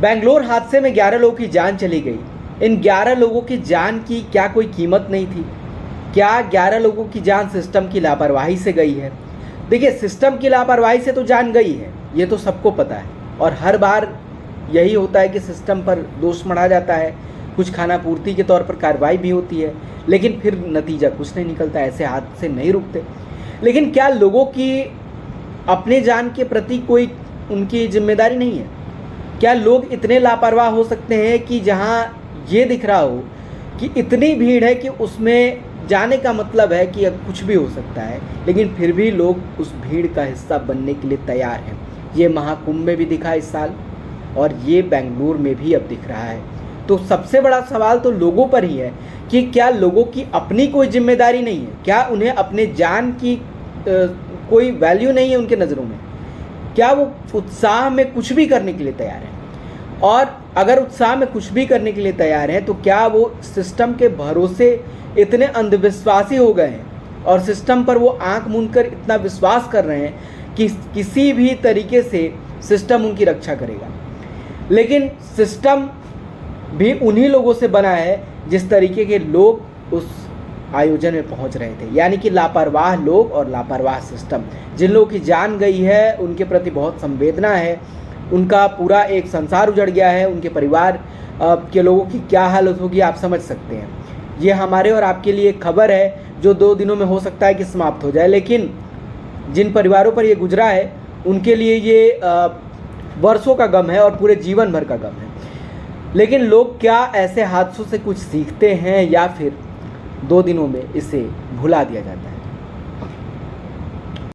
बेंगलोर हादसे में 11 लोगों की जान चली गई। इन 11 लोगों की जान की क्या कोई कीमत नहीं थी? क्या 11 लोगों की जान सिस्टम की लापरवाही से गई है? देखिए, सिस्टम की लापरवाही से तो जान गई है, ये तो सबको पता है। और हर बार यही होता है कि सिस्टम पर दोष मढ़ा जाता है, कुछ खानापूर्ति के तौर पर कार्रवाई भी होती है, लेकिन फिर नतीजा कुछ नहीं निकलता। ऐसे हादसे नहीं रुकते। लेकिन क्या लोगों की अपने जान के प्रति कोई उनकी जिम्मेदारी नहीं है? क्या लोग इतने लापरवाह हो सकते हैं कि जहां ये दिख रहा हो कि इतनी भीड़ है कि उसमें जाने का मतलब है कि अब कुछ भी हो सकता है, लेकिन फिर भी लोग उस भीड़ का हिस्सा बनने के लिए तैयार हैं? ये महाकुंभ में भी दिखा इस साल, और ये बेंगलुरु में भी अब दिख रहा है। तो सबसे बड़ा सवाल तो लोगों पर ही है कि क्या लोगों की अपनी कोई जिम्मेदारी नहीं है? क्या उन्हें अपने जान की कोई वैल्यू नहीं है उनके नज़रों में? क्या वो उत्साह में कुछ भी करने के लिए तैयार हैं? और अगर उत्साह में कुछ भी करने के लिए तैयार हैं, तो क्या वो सिस्टम के भरोसे इतने अंधविश्वासी हो गए हैं और सिस्टम पर वो आंख मूंद कर इतना विश्वास कर रहे हैं कि किसी भी तरीके से सिस्टम उनकी रक्षा करेगा? लेकिन सिस्टम भी उन्हीं लोगों से बना है जिस तरीके के लोग उस आयोजन में पहुंच रहे थे, यानी कि लापरवाह लोग और लापरवाह सिस्टम। जिन लोगों की जान गई है उनके प्रति बहुत संवेदना है, उनका पूरा एक संसार उजड़ गया है, उनके परिवार के लोगों की क्या हालत होगी आप समझ सकते हैं। ये हमारे और आपके लिए एक खबर है जो 2 दिनों में हो सकता है कि समाप्त हो जाए, लेकिन जिन परिवारों पर ये गुजरा है उनके लिए ये वर्षों का गम है और पूरे जीवन भर का गम है। लेकिन लोग क्या ऐसे हादसों से कुछ सीखते हैं या फिर 2 दिनों में इसे भुला दिया जाता है?